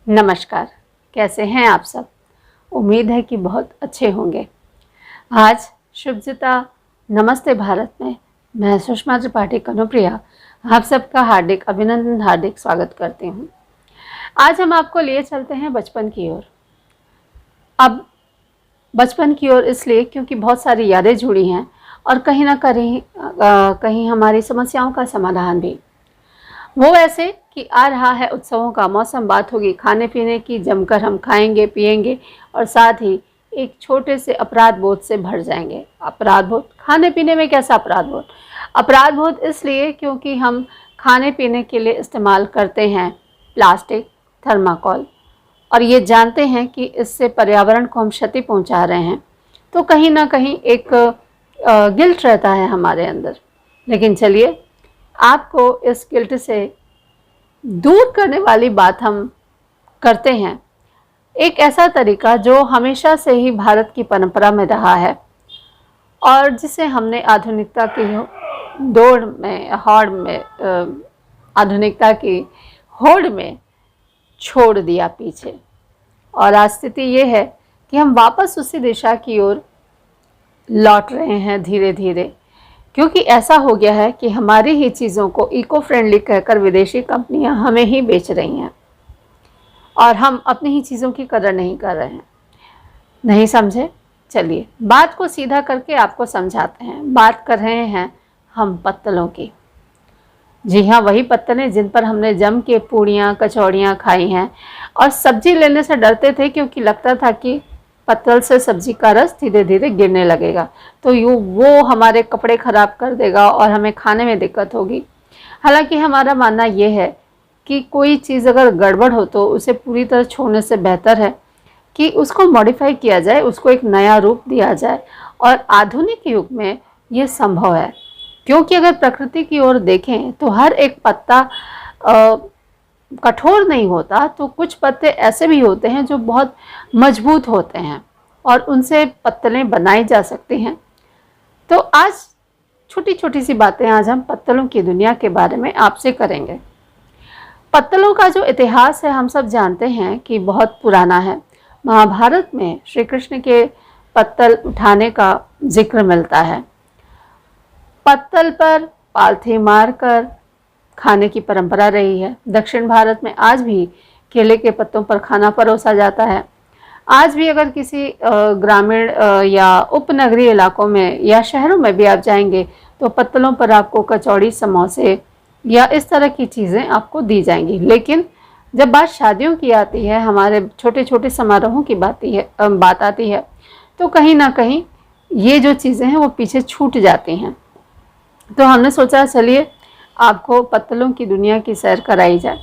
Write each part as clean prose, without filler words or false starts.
नमस्कार। कैसे हैं आप सब? उम्मीद है कि बहुत अच्छे होंगे। आज शुभजिता नमस्ते भारत में मैं सुषमा त्रिपाठी कनुप्रिया आप सबका हार्दिक अभिनंदन, हार्दिक स्वागत करती हूँ। आज हम आपको लिए चलते हैं बचपन की ओर। अब बचपन की ओर इसलिए क्योंकि बहुत सारी यादें जुड़ी हैं और कहीं ना कहीं हमारी समस्याओं का समाधान भी। वो ऐसे कि आ रहा है उत्सवों का मौसम, बात होगी खाने पीने की, जमकर हम खाएंगे पिएंगे और साथ ही एक छोटे से अपराध बोध से भर जाएंगे। अपराध बोध, खाने पीने में कैसा अपराध बोध? अपराध बोध इसलिए क्योंकि हम खाने पीने के लिए इस्तेमाल करते हैं प्लास्टिक, थर्माकोल, और ये जानते हैं कि इससे पर्यावरण को हम क्षति पहुंचा रहे हैं। तो कहीं ना कहीं एक गिल्ट रहता है हमारे अंदर। लेकिन चलिए, आपको इस गिल्ट से दूर करने वाली बात हम करते हैं। एक ऐसा तरीका जो हमेशा से ही भारत की परंपरा में रहा है और जिसे हमने आधुनिकता की आधुनिकता की होड़ में छोड़ दिया पीछे। और आज स्थिति ये है कि हम वापस उसी दिशा की ओर लौट रहे हैं धीरे धीरे, क्योंकि ऐसा हो गया है कि हमारी ही चीज़ों को इको फ्रेंडली कहकर विदेशी कंपनियां हमें ही बेच रही हैं और हम अपनी ही चीज़ों की कदर नहीं कर रहे हैं। नहीं समझे? चलिए बात को सीधा करके आपको समझाते हैं। बात कर रहे हैं हम पत्तलों की। जी हाँ, वही पत्तलें जिन पर हमने जम के पूड़ियाँ कचौड़ियाँ खाई हैं और सब्जी लेने से डरते थे क्योंकि लगता था कि पत्तल से सब्जी का रस धीरे धीरे गिरने लगेगा तो वो हमारे कपड़े खराब कर देगा और हमें खाने में दिक्कत होगी। हालांकि हमारा मानना ये है कि कोई चीज़ अगर गड़बड़ हो तो उसे पूरी तरह छोड़ने से बेहतर है कि उसको मॉडिफाई किया जाए, उसको एक नया रूप दिया जाए। और आधुनिक युग में ये संभव है क्योंकि अगर प्रकृति की ओर देखें तो हर एक पत्ता कठोर नहीं होता, तो कुछ पत्ते ऐसे भी होते हैं जो बहुत मजबूत होते हैं और उनसे पत्तलें बनाई जा सकती हैं। तो आज छोटी छोटी सी बातें आज हम पत्तलों की दुनिया के बारे में आपसे करेंगे। पत्तलों का जो इतिहास है हम सब जानते हैं कि बहुत पुराना है। महाभारत में श्री कृष्ण के पत्तल उठाने का जिक्र मिलता है। पत्तल पर पालथी मारकर खाने की परंपरा रही है। दक्षिण भारत में आज भी केले के पत्तों पर खाना परोसा जाता है। आज भी अगर किसी ग्रामीण या उपनगरीय इलाकों में या शहरों में भी आप जाएंगे तो पत्तलों पर आपको कचौड़ी, समोसे या इस तरह की चीज़ें आपको दी जाएंगी। लेकिन जब बात शादियों की आती है, हमारे छोटे छोटे समारोहों की बात आती है तो कहीं ना कहीं ये जो चीज़ें हैं वो पीछे छूट जाती हैं। तो हमने सोचा चलिए आपको पत्तलों की दुनिया की सैर कराई जाए।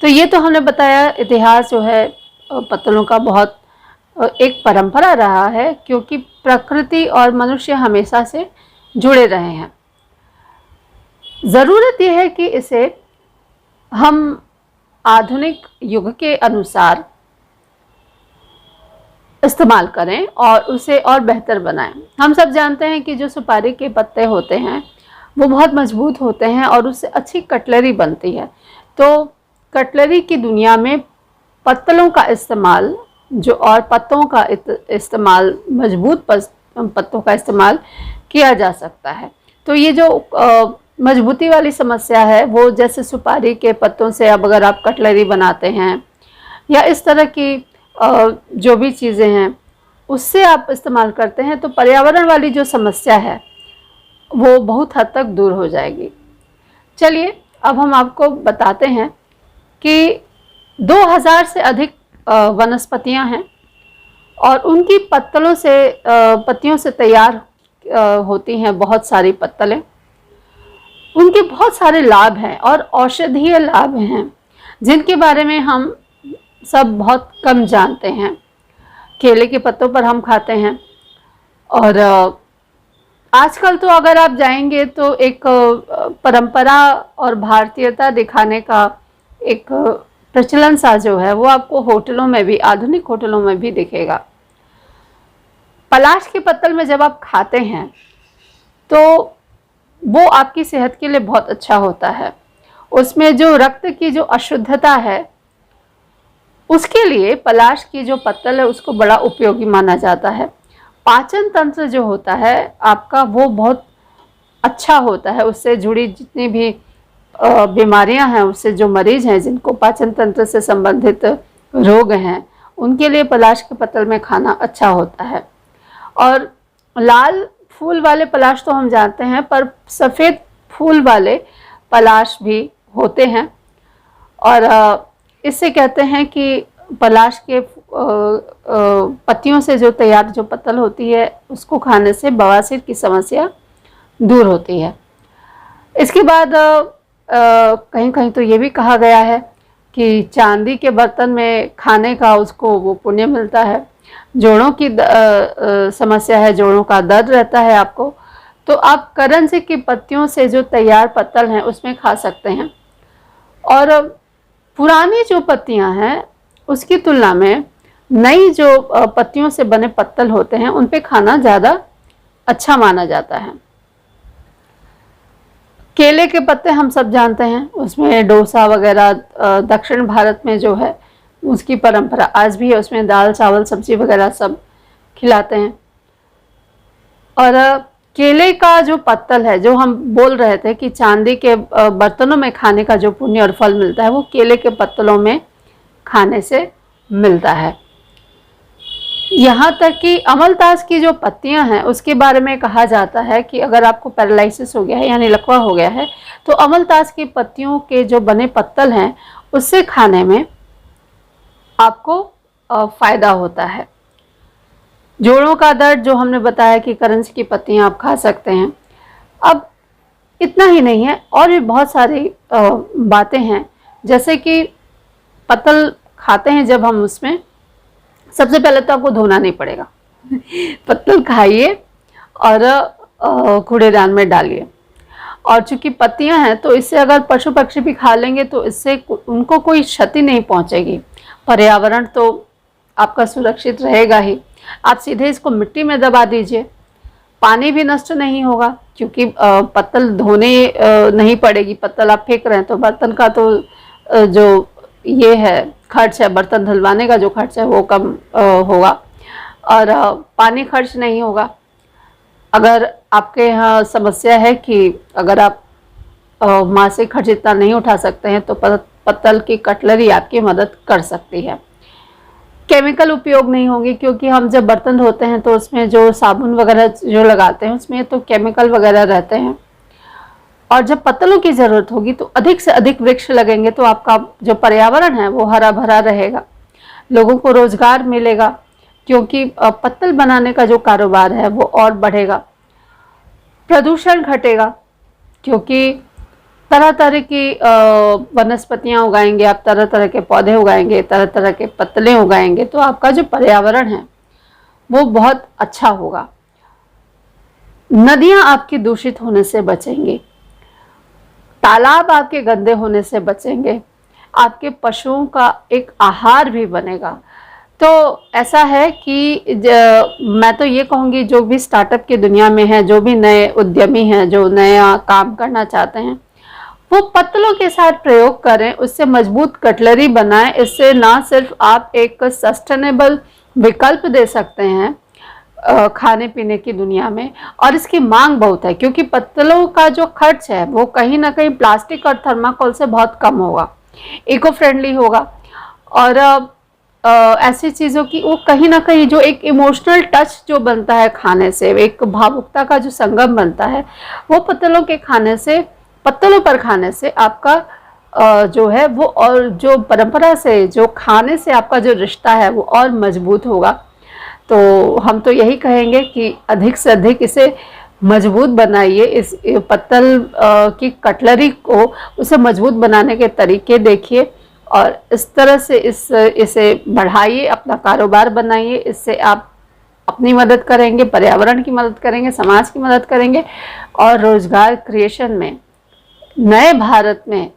तो ये तो हमने बताया, इतिहास जो है पत्तलों का बहुत एक परंपरा रहा है क्योंकि प्रकृति और मनुष्य हमेशा से जुड़े रहे हैं। ज़रूरत यह है कि इसे हम आधुनिक युग के अनुसार इस्तेमाल करें और उसे और बेहतर बनाएं। हम सब जानते हैं कि जो सुपारी के पत्ते होते हैं वो बहुत मजबूत होते हैं और उससे अच्छी कटलरी बनती है। तो कटलरी की दुनिया में पत्तलों का इस्तेमाल और पत्तों का इस्तेमाल, मजबूत पत्तों का इस्तेमाल किया जा सकता है। तो ये जो मजबूती वाली समस्या है वो जैसे सुपारी के पत्तों से अब अगर आप कटलरी बनाते हैं या इस तरह की जो भी चीज़ें हैं उससे आप इस्तेमाल करते हैं तो पर्यावरण वाली जो समस्या है वो बहुत हद तक दूर हो जाएगी। चलिए अब हम आपको बताते हैं कि 2000 से अधिक वनस्पतियां हैं और उनकी पत्तियों से तैयार होती हैं बहुत सारी पत्तलें। उनके बहुत सारे लाभ हैं और औषधीय लाभ हैं जिनके बारे में हम सब बहुत कम जानते हैं। केले के पत्तों पर हम खाते हैं और आजकल तो अगर आप जाएंगे तो एक परंपरा और भारतीयता दिखाने का एक प्रचलन सा जो है वो आपको होटलों में भी, आधुनिक होटलों में भी दिखेगा। पलाश के पत्तल में जब आप खाते हैं तो वो आपकी सेहत के लिए बहुत अच्छा होता है। उसमें जो रक्त की जो अशुद्धता है उसके लिए पलाश की जो पत्तल है उसको बड़ा उपयोगी माना जाता है। पाचन तंत्र जो होता है आपका वो बहुत अच्छा होता है, उससे जुड़ी जितनी भी बीमारियां हैं, उससे जो मरीज हैं जिनको पाचन तंत्र से संबंधित रोग हैं उनके लिए पलाश के पत्तल में खाना अच्छा होता है। और लाल फूल वाले पलाश तो हम जानते हैं, पर सफ़ेद फूल वाले पलाश भी होते हैं और इससे कहते हैं कि पलाश के पत्तियों से जो तैयार जो पत्तल होती है उसको खाने से बवासीर की समस्या दूर होती है। इसके बाद कहीं कहीं तो ये भी कहा गया है कि चांदी के बर्तन में खाने का उसको वो पुण्य मिलता है। जोड़ों की समस्या है, जोड़ों का दर्द रहता है आपको, तो आप करंजी की पत्तियों से जो तैयार पत्तल हैं उसमें खा सकते हैं। और पुरानी जो पत्तियां हैं उसकी तुलना में नई जो पत्तियों से बने पत्तल होते हैं उन पे खाना ज़्यादा अच्छा माना जाता है। केले के पत्ते हम सब जानते हैं, उसमें डोसा वगैरह दक्षिण भारत में जो है उसकी परंपरा आज भी है, उसमें दाल चावल सब्जी वगैरह सब खिलाते हैं। और केले का जो पत्तल है, जो हम बोल रहे थे कि चांदी के बर्तनों में खाने का जो पुण्य और फल मिलता है वो केले के पत्तलों में खाने से मिलता है। यहाँ तक कि अमलतास की जो पत्तियां हैं उसके बारे में कहा जाता है कि अगर आपको पैरालिसिस हो गया है यानी लकवा हो गया है तो अमलतास की पत्तियों के जो बने पत्तल हैं उससे खाने में आपको फ़ायदा होता है। जोड़ों का दर्द जो हमने बताया कि करंज की पत्तियां आप खा सकते हैं। अब इतना ही नहीं है, और भी बहुत सारी बातें हैं, जैसे कि पत्तल खाते हैं जब हम उसमें सबसे पहले तो आपको धोना नहीं पड़ेगा पत्तल खाइए और कूड़ेदान में डालिए। और चूंकि पत्तियां हैं तो इससे अगर पशु पक्षी भी खा लेंगे तो इससे उनको कोई क्षति नहीं पहुंचेगी। पर्यावरण तो आपका सुरक्षित रहेगा ही। आप सीधे इसको मिट्टी में दबा दीजिए, पानी भी नष्ट नहीं होगा क्योंकि पत्तल धोने नहीं पड़ेगी। पत्तल आप फेंक रहे हैं तो बर्तन का तो जो ये है खर्च है, बर्तन धुलवाने का जो खर्च है वो कम होगा और पानी खर्च नहीं होगा। अगर आपके यहाँ समस्या है कि अगर आप मासिक खर्च इतना नहीं उठा सकते हैं तो पत्तल की कटलरी आपकी मदद कर सकती है। केमिकल उपयोग नहीं होंगे क्योंकि हम जब बर्तन धोते हैं तो उसमें जो साबुन वगैरह जो लगाते हैं उसमें तो केमिकल वगैरह रहते हैं। और जब पत्तलों की ज़रूरत होगी तो अधिक से अधिक वृक्ष लगेंगे तो आपका जो पर्यावरण है वो हरा भरा रहेगा, लोगों को रोजगार मिलेगा क्योंकि पत्तल बनाने का जो कारोबार है वो और बढ़ेगा। प्रदूषण घटेगा क्योंकि तरह तरह की वनस्पतियाँ उगाएंगे आप, तरह तरह के पौधे उगाएंगे, तरह तरह के पत्तलें उगाएंगे तो आपका जो पर्यावरण है वो बहुत अच्छा होगा। नदियाँ आपकी दूषित होने से बचेंगी, तालाब आपके गंदे होने से बचेंगे, आपके पशुओं का एक आहार भी बनेगा। तो ऐसा है कि मैं तो ये कहूँगी जो भी स्टार्टअप की दुनिया में है, जो भी नए उद्यमी हैं, जो नया काम करना चाहते हैं, वो पत्तलों के साथ प्रयोग करें, उससे मजबूत कटलरी बनाएं। इससे ना सिर्फ आप एक सस्टेनेबल विकल्प दे सकते हैं खाने पीने की दुनिया में, और इसकी मांग बहुत है क्योंकि पत्तलों का जो खर्च है वो कहीं ना कहीं प्लास्टिक और थर्माकोल से बहुत कम होगा, इको फ्रेंडली होगा। और ऐसी चीज़ों की वो कहीं ना कहीं जो एक इमोशनल टच जो बनता है खाने से, एक भावुकता का जो संगम बनता है वो पत्तलों के खाने से, पत्तलों पर खाने से आपका जो है वो, और जो परंपरा से जो खाने से आपका जो रिश्ता है वो और मजबूत होगा। तो हम तो यही कहेंगे कि अधिक से अधिक इसे मजबूत बनाइए, इस पत्तल की कटलरी को उसे मजबूत बनाने के तरीके देखिए और इस तरह से इसे बढ़ाइए, अपना कारोबार बनाइए। इससे आप अपनी मदद करेंगे, पर्यावरण की मदद करेंगे, समाज की मदद करेंगे और रोजगार क्रिएशन में, नए भारत में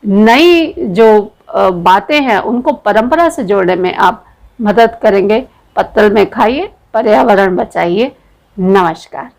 नई जो बातें हैं उनको परंपरा से जोड़ने में आप मदद करेंगे। पत्तल में खाइए, पर्यावरण बचाइए। नमस्कार।